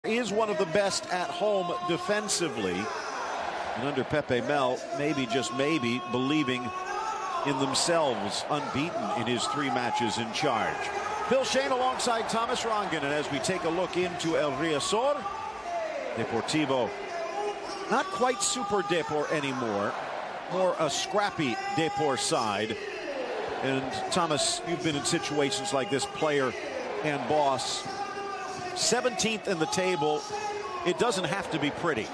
Is one of the best at home defensively. And under Pepe Mel, maybe, just maybe, believing in themselves, unbeaten in his 3 matches in charge. Phil Shane alongside Thomas Rongen. And as we take a look into El Riazor, Deportivo, not quite super Depor anymore, more a scrappy Depor side. And Thomas, you've been in situations like this, player and boss. 17th in the table. It doesn't have to be pretty.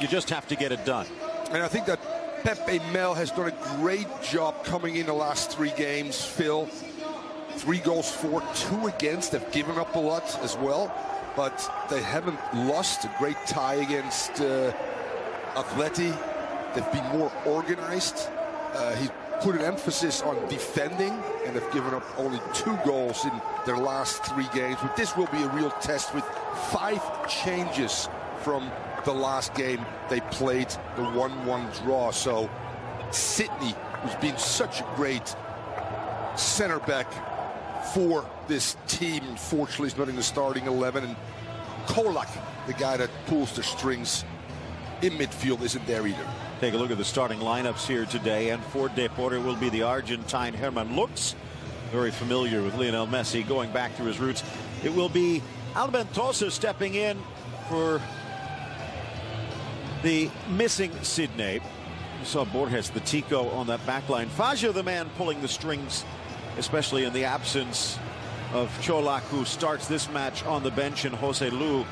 You just have to get it done. And I think that Pepe Mel has done a great job coming in the last 3 games, Phil. 3 goals for, 2 against. They've given up a lot as well, but they haven't lost. A great tie against Atleti. They've been more organized. He put an emphasis on defending, and they've given up only 2 goals in their last 3 games. But this will be a real test with 5 changes from the last game they played, the 1-1 draw. So Sidney, who's been such a great center back for this team, unfortunately is not in the starting 11, and Kolak, the guy that pulls the strings in midfield, isn't there either. Take a look at the starting lineups here today, and for Depor it will be the Argentine Herman Lux, very familiar with Lionel Messi, going back to his roots. It will be Albentosa stepping in for the missing Sidney. You saw Borges, the Tico, on that back line. Fagio, the man pulling the strings, especially in the absence of Čolak, who starts this match on the bench, and Jose Lu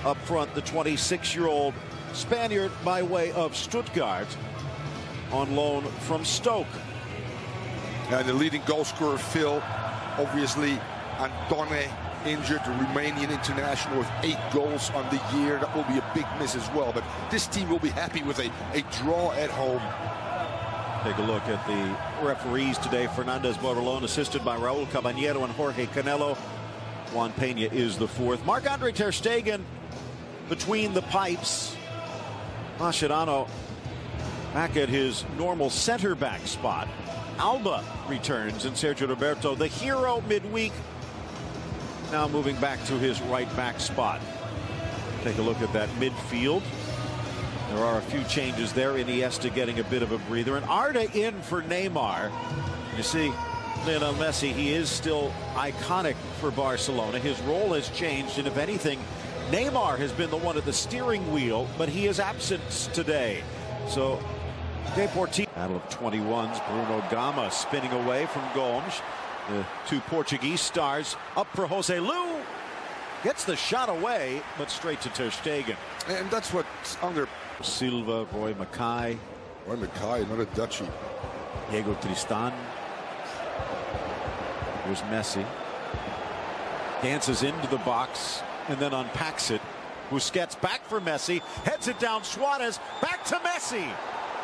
up front, the 26-year-old Spaniard by way of Stuttgart, on loan from Stoke. And the leading goal scorer, Phil, obviously Antone, injured, the Romanian international with 8 goals on the year. That will be a big miss as well. But this team will be happy with a draw at home. Take a look at the referees today. Fernandez Borrelon, assisted by Raul Caballero and Jorge Canelo. Juan Peña is the 4th. Marc-Andre Ter Stegen between the pipes. Mascherano back at his normal center back spot. Alba returns, and Sergio Roberto, the hero midweek, now moving back to his right back spot. Take a look at that midfield. There are a few changes there. Iniesta getting a bit of a breather, and Arda in for Neymar. You see, Lionel Messi, he is still iconic for Barcelona. His role has changed, and if anything, Neymar has been the one at the steering wheel, but he is absent today. So Deportivo, battle of 21s. Bruno Gama spinning away from Gomes. The 2 Portuguese stars up for Jose Lu. Gets the shot away, but straight to Ter Stegen. And that's what's under Silva, Roy Mackay. Roy Mackay, another Dutchie. Diego Tristan. Here's Messi. Dances into the box and then unpacks it. Busquets back for Messi. Heads it down. Suarez back to Messi.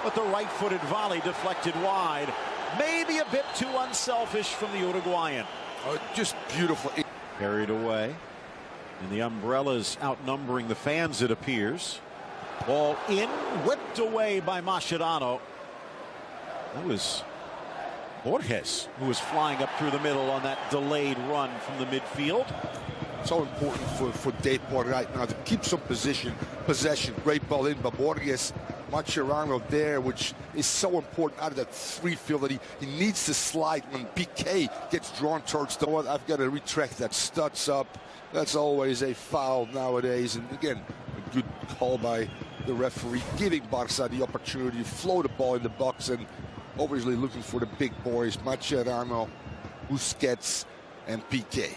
But the right-footed volley deflected wide. Maybe a bit too unselfish from the Uruguayan. Oh, just beautiful. Carried away. And the umbrellas outnumbering the fans, it appears. Ball in, whipped away by Mascherano. That was Borges, who was flying up through the middle on that delayed run from the midfield. So important for Depor right now to keep some possession. Great ball in by Borges. Mascherano there, which is so important out of that 3 field that he needs to slide when PK gets drawn towards the one. I've got to retract that. Studs up. That's always a foul nowadays. And again, a good call by the referee, giving Barca the opportunity to flow the ball in the box, and obviously looking for the big boys, Mascherano, Busquets, and PK.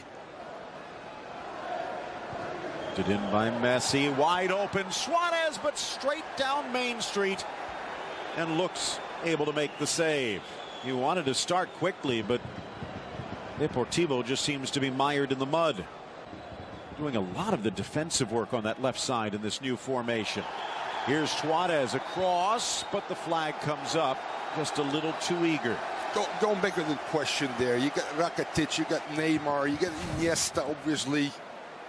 In by Messi, wide open Suarez, but straight down Main Street, and looks able to make the save. He wanted to start quickly, but Deportivo just seems to be mired in the mud. Doing a lot of the defensive work on that left side in this new formation. Here's Suarez across, but the flag comes up just a little too eager. Don't make a good question there. You got Rakitic, you got Neymar, you got Iniesta, obviously.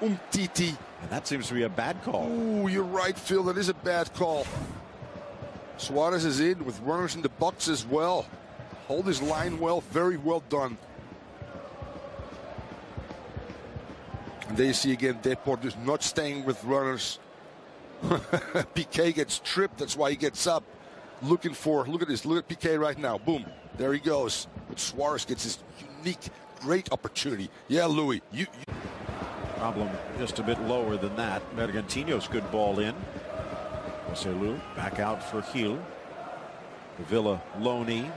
Umtiti. And that seems to be a bad call. Ooh, you're right, Phil. That is a bad call. Suarez is in with runners in the box as well. Hold his line well. Very well done. And there you see again, Deportivo just not staying with runners. Piqué gets tripped. That's why he gets up. Look at this. Look at Piqué right now. Boom. There he goes. But Suarez gets this unique, great opportunity. Yeah, Louis. You. Problem just a bit lower than that. Bergantino's good ball in. Joselu back out for Gil. Villa Loney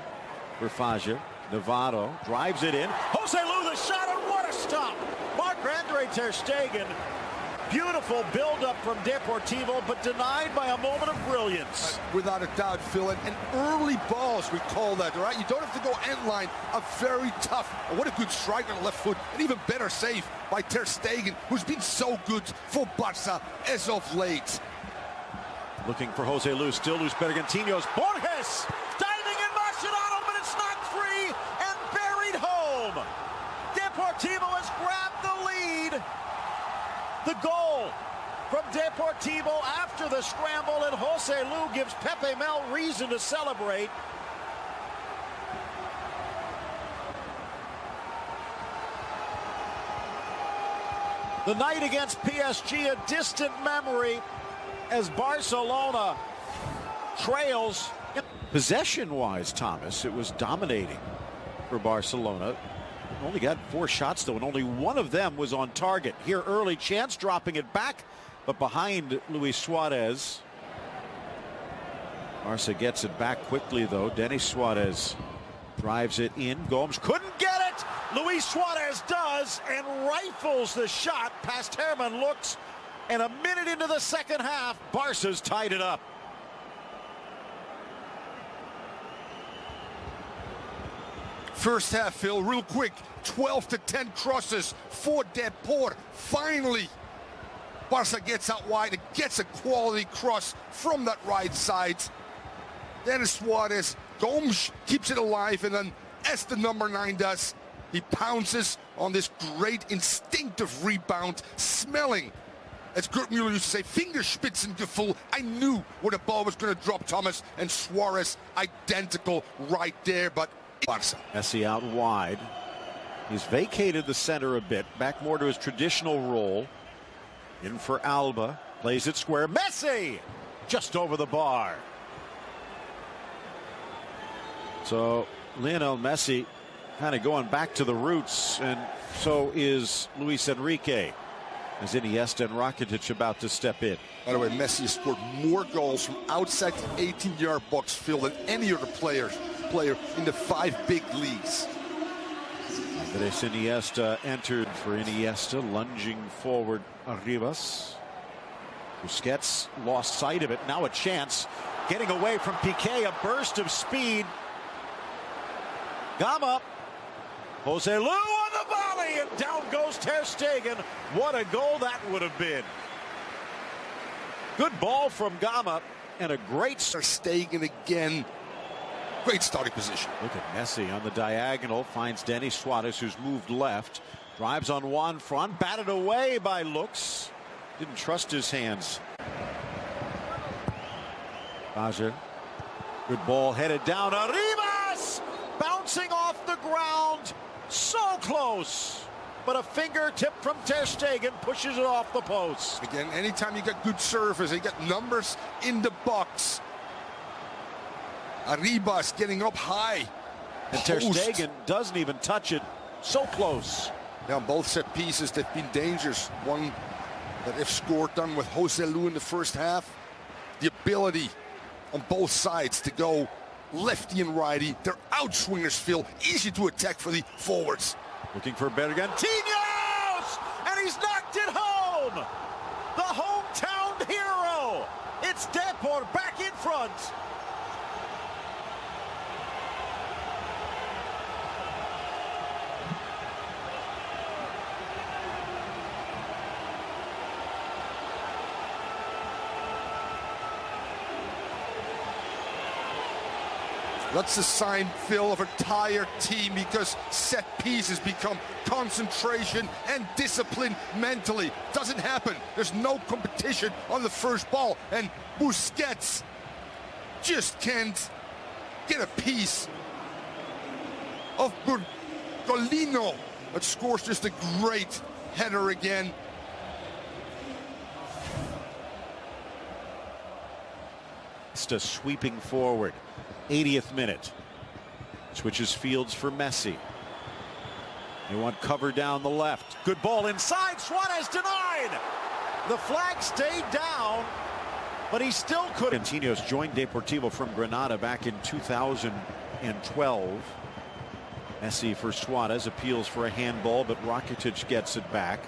for Faja. Navarro drives it in. Joselu the shot, and what a stop! Marc-Andre ter Stegen. Beautiful build-up from Deportivo, but denied by a moment of brilliance. Without a doubt, Phil, and early balls, we call that, right? You don't have to go end line. A very tough, what a good strike on the left foot, and even better save by ter Stegen, who's been so good for Barca as of late. Looking for Joselu, still loose. Bergantino's Borges diving in Mascherano, but it's not free and buried home. Deportivo has grabbed the lead. The goal from Deportivo after the scramble, and Joselu gives Pepe Mel reason to celebrate. The night against PSG, a distant memory as Barcelona trails. Possession-wise, Thomas, it was dominating for Barcelona. Only got 4 shots, though, and only one of them was on target. Here, early chance, dropping it back, but behind Luis Suarez. Barca gets it back quickly, though. Denis Suarez drives it in. Gomes couldn't get it. Luis Suarez does and rifles the shot past Herman Looks. And a minute into the second half, Barca's tied it up. First half, Phil, real quick. 12-10 crosses for Deportivo. Finally, Barca gets out wide and gets a quality cross from that right side. Then Suarez, Gomes keeps it alive, and then as the number 9 does, he pounces on this great instinctive rebound, smelling, as Gerd Müller used to say, Fingerspitzengefühl. I knew where the ball was going to drop, Thomas, and Suarez identical right there, but Barca. Messi out wide. He's vacated the center a bit, back more to his traditional role. In for Alba, plays it square. Messi just over the bar. So Lionel Messi kind of going back to the roots, and so is Luis Enrique, as Iniesta and Rakitic about to step in. By the way, Messi has scored more goals from outside the 18-yard box, Phil, than any other player in the 5 big leagues. Andres Iniesta entered for Iniesta, lunging forward Arribas. Busquets lost sight of it. Now a chance, getting away from Piqué, a burst of speed. Gama, Joselu on the volley, and down goes ter Stegen. What a goal that would have been. Good ball from Gama, and a great ter Stegen again. Great starting position. Look at Messi on the diagonal, finds Denis Suarez, who's moved left, drives on Juan Fran, batted away by Looks. Didn't trust his hands. Faja, good ball headed down. Arribas bouncing off the ground, so close, but a fingertip from ter Stegen pushes it off the post. Again, anytime you get good service, you get numbers in the box. Arribas getting up high. And ter Stegen doesn't even touch it. So close. Now, on both set pieces, they've been dangerous. One that if scored done with Joselu in the first half. The ability on both sides to go lefty and righty. They're outswingers, Phil. Easy to attack for the forwards. Looking for Bergantinos! And he's knocked it home! The hometown hero! It's Deportivo back in front. That's a sign, Phil, of a tired team, because set pieces become concentration and discipline mentally. Doesn't happen. There's no competition on the first ball, and Busquets just can't get a piece of Golino, that scores just a great header again. Just sweeping forward. 80th minute. Switches fields for Messi. They want cover down the left. Good ball inside. Suarez denied. The flag stayed down, but he still couldn't. Argentinos joined Deportivo from Granada back in 2012. Messi for Suarez, appeals for a handball, but Rakitic gets it back.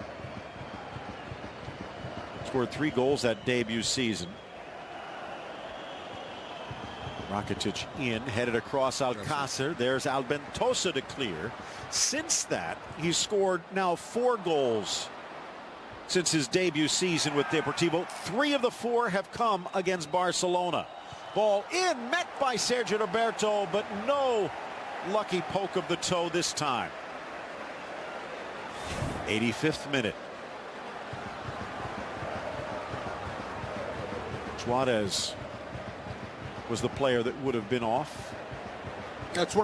Scored 3 goals that debut season. Rakitic in, headed across Alcácer. There's Albentosa to clear. Since that, he's scored now 4 goals since his debut season with Deportivo. 3 of the 4 have come against Barcelona. Ball in, met by Sergio Roberto, but no lucky poke of the toe this time. 85th minute. Suarez was the player that would have been off. That's one of the